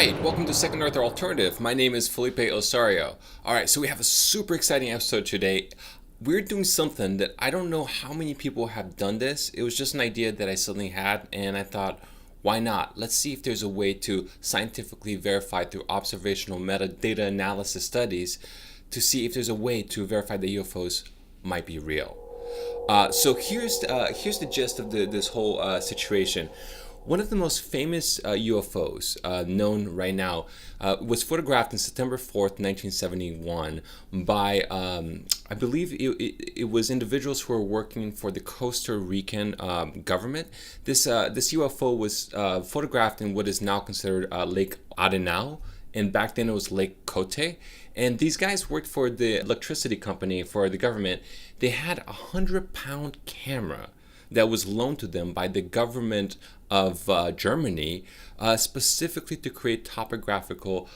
right, welcome to Second Earth Alternative. My name is Felipe Osario. All right, so we have a super exciting episode today. We're doing something that I don't know how many people have done this. It was just an idea that I suddenly had, and I thought, why not? Let's see if there's a way to scientifically verify through observational metadata analysis studies to see if there's a way to verify that UFOs might be real. So here's the gist of this whole situation. One of the most famous UFOs known right now was photographed on September 4th, 1971 by, I believe it was individuals who were working for the Costa Rican government. This UFO was photographed in what is now considered Lake Arenal, and back then it was Lake Cote. And these guys worked for the electricity company for the government. They had a 100-pound camera that was loaned to them by the government of Germany, specifically to create topographical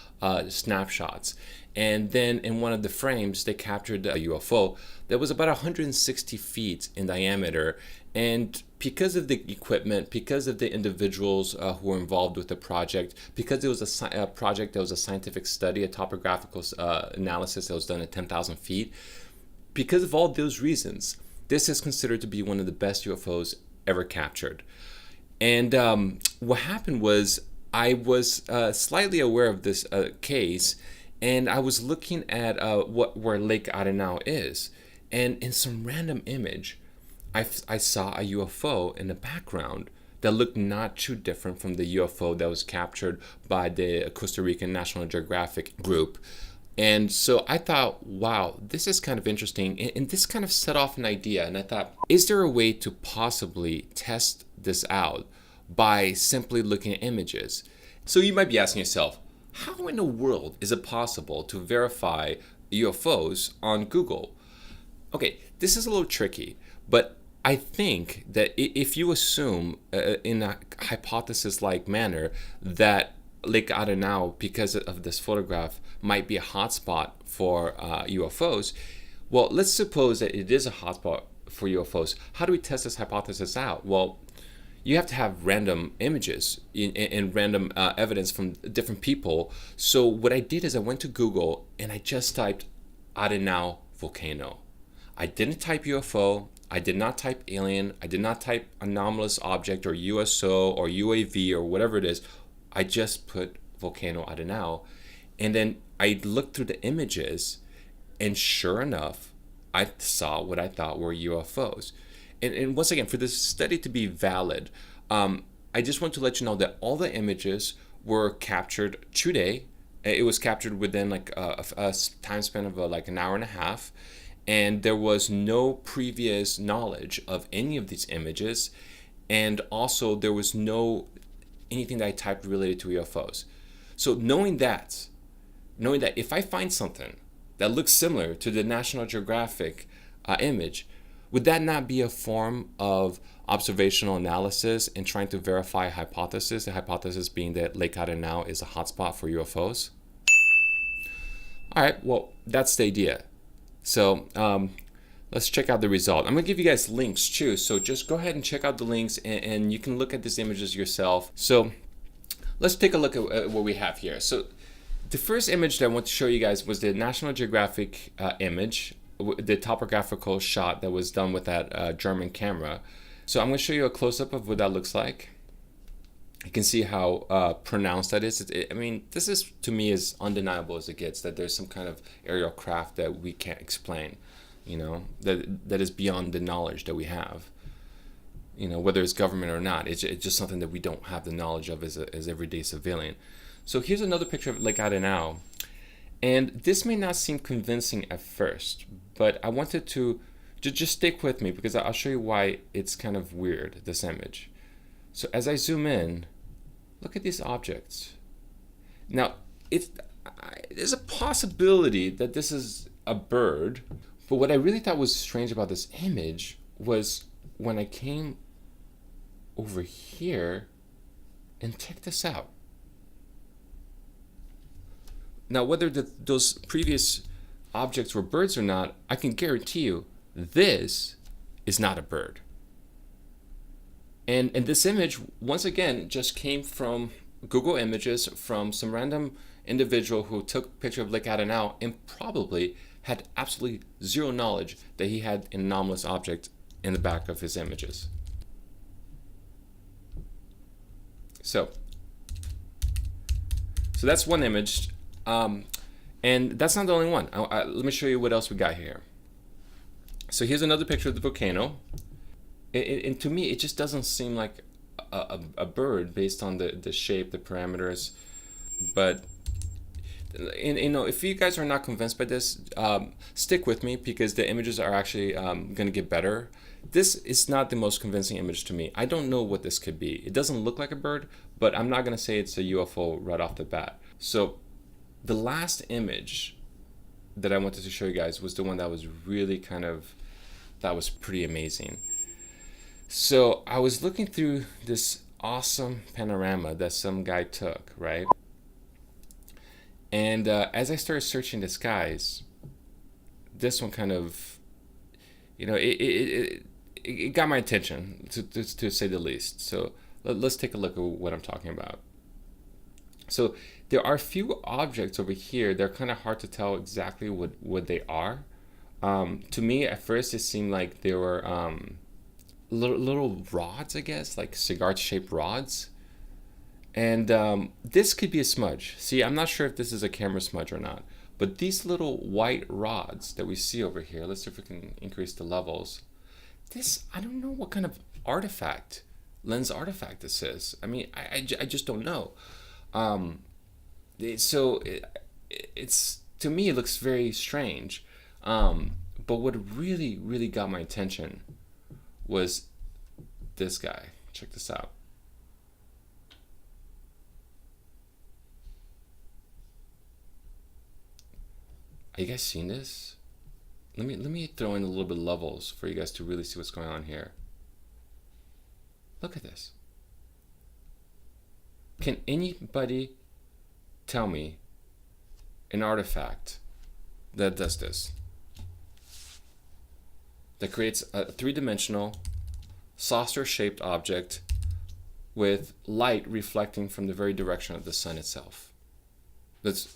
snapshots. And then in one of the frames, they captured a UFO that was about 160 feet in diameter. And because of the equipment, because of the individuals who were involved with the project, because it was a project that was a scientific study, a topographical analysis that was done at 10,000 feet, because of all those reasons, this is considered to be one of the best UFOs ever captured. And what happened was I was slightly aware of this case, and I was looking at where Lake Arenal is. And in some random image, I saw a UFO in the background that looked not too different from the UFO that was captured by the Costa Rican National Geographic group. And so I thought, wow, this is kind of interesting. And this kind of set off an idea. And I thought, is there a way to possibly test this out by simply looking at images? So you might be asking yourself, how in the world is it possible to verify UFOs on Google? Okay, this is a little tricky, but I think that if you assume in a hypothesis-like manner that Lake Arenal, because of this photograph, might be a hotspot for UFOs. Well, let's suppose that it is a hotspot for UFOs. How do we test this hypothesis out? Well, you have to have random images and random evidence from different people. So what I did is I went to Google and I just typed Arenal Volcano. I didn't type UFO. I did not type alien. I did not type anomalous object or USO or UAV or whatever it is. I just put Volcano Arenal, and then I looked through the images, and sure enough, I saw what I thought were UFOs. And once again, for this study to be valid, I just want to let you know that all the images were captured today. It was captured within like a time span of like an hour and a half, and there was no previous knowledge of any of these images, and also there was no anything that I typed related to UFOs. So knowing that if I find something that looks similar to the National Geographic image, would that not be a form of observational analysis and trying to verify a hypothesis? The hypothesis being that Lake Arenal is a hotspot for UFOs. All right, well, that's the idea. So let's check out the result. I'm going to give you guys links too, so just go ahead and check out the links and you can look at these images yourself. So let's take a look at what we have here. So the first image that I want to show you guys was the National Geographic image, the topographical shot that was done with that German camera. So I'm going to show you a close-up of what that looks like. You can see how pronounced that is. I mean, this is, to me, as undeniable as it gets, that there's some kind of aerial craft that we can't explain. You know, that is beyond the knowledge that we have. You know, whether it's government or not, it's just something that we don't have the knowledge of as everyday civilian. So here's another picture of Lake Arenal, and this may not seem convincing at first, but I wanted to just stick with me because I'll show you why it's kind of weird, this image. So as I zoom in, look at these objects. Now, there's a possibility that this is a bird. But what I really thought was strange about this image was when I came over here and check this out. Now, whether those previous objects were birds or not, I can guarantee you this is not a bird. And this image, once again, just came from Google images from some random individual who took a picture of Lake Arenal and probably had absolutely zero knowledge that he had an anomalous object in the back of his images. So that's one image, and that's not the only one. Let me show you what else we got here. So here's another picture of the volcano. And to me, it just doesn't seem like a bird based on the shape, the parameters. But if you guys are not convinced by this, stick with me because the images are actually going to get better. This is not the most convincing image to me. I don't know what this could be. It doesn't look like a bird, but I'm not going to say it's a UFO right off the bat. So the last image that I wanted to show you guys was the one that was really that was pretty amazing. So I was looking through this awesome panorama that some guy took, right? And as I started searching the skies, this one it got my attention, to say the least. So let's take a look at what I'm talking about. So there are a few objects over here. They're kind of hard to tell exactly what they are. To me, at first, it seemed like they were little rods, I guess, like cigar-shaped rods. And this could be a smudge. See, I'm not sure if this is a camera smudge or not. But these little white rods that we see over here, let's see if we can increase the levels. I don't know what kind of lens artifact this is. I mean, I just don't know. It's to me, it looks very strange. But what really, really got my attention was this guy. Check this out. Are you guys seeing this? Let me throw in a little bit of levels for you guys to really see what's going on here. Look at this. Can anybody tell me an artifact that does this? That creates a three-dimensional saucer-shaped object with light reflecting from the very direction of the sun itself.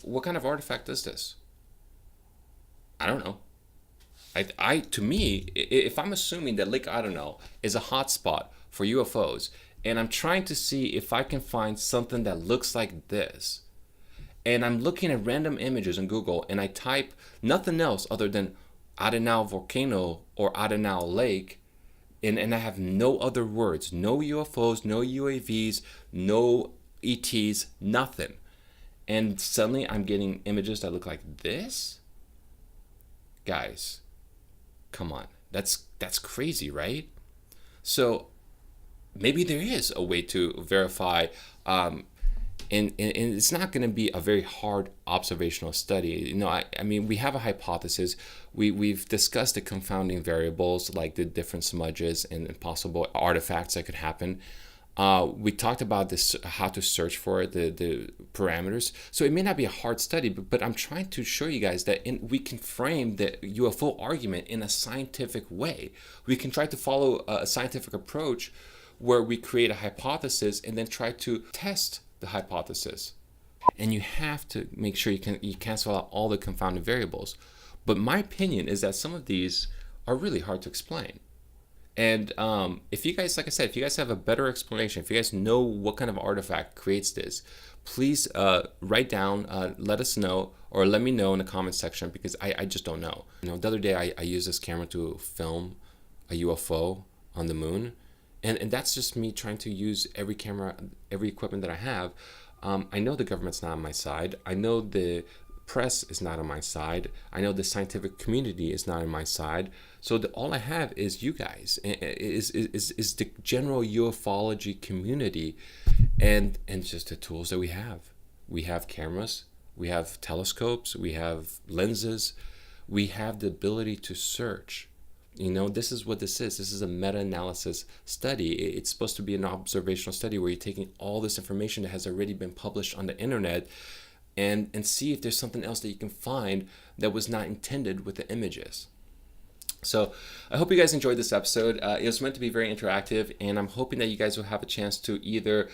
What kind of artifact is this? I don't know. To me, if I'm assuming that Lake Arenal is a hotspot for UFOs, and I'm trying to see if I can find something that looks like this, and I'm looking at random images on Google, and I type nothing else other than Arenal Volcano or Arenal Lake, and I have no other words, no UFOs, no UAVs, no ETs, nothing. And suddenly I'm getting images that look like this? Guys, come on. That's crazy, right? So maybe there is a way to verify, and it's not going to be a very hard observational study. I mean, we have a hypothesis. We've discussed the confounding variables, like the different smudges and possible artifacts that could happen. We talked about this, how to search for it, the parameters. So it may not be a hard study, but I'm trying to show you guys that we can frame the UFO argument in a scientific way. We can try to follow a scientific approach where we create a hypothesis and then try to test the hypothesis. And you have to make sure you cancel out all the confounded variables. But my opinion is that some of these are really hard to explain. And if you guys, like I said, if you guys have a better explanation, if you guys know what kind of artifact creates this, please write down, let us know, or let me know in the comment section, because I just don't know. The other day I used this camera to film a UFO on the moon, and that's just me trying to use every camera, every equipment that I have. I know the government's not on my side. I know the press is not on my side. I know the scientific community is not on my side. So all I have is you guys, is the general ufology community, and just the tools that we have. We have cameras, we have telescopes, we have lenses, we have the ability to search. This is what this is. This is a meta-analysis study. It's supposed to be an observational study where you're taking all this information that has already been published on the internet and see if there's something else that you can find that was not intended with the images. So I hope you guys enjoyed this episode. It was meant to be very interactive, and I'm hoping that you guys will have a chance to either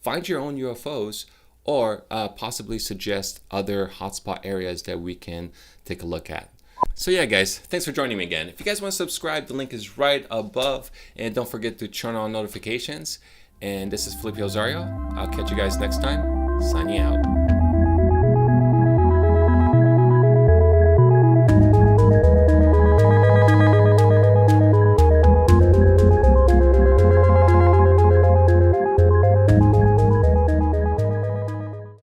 find your own UFOs or possibly suggest other hotspot areas that we can take a look at. So yeah, guys, thanks for joining me again. If you guys want to subscribe, the link is right above. And don't forget to turn on notifications. And this is Felipe Osario. I'll catch you guys next time. Signing out.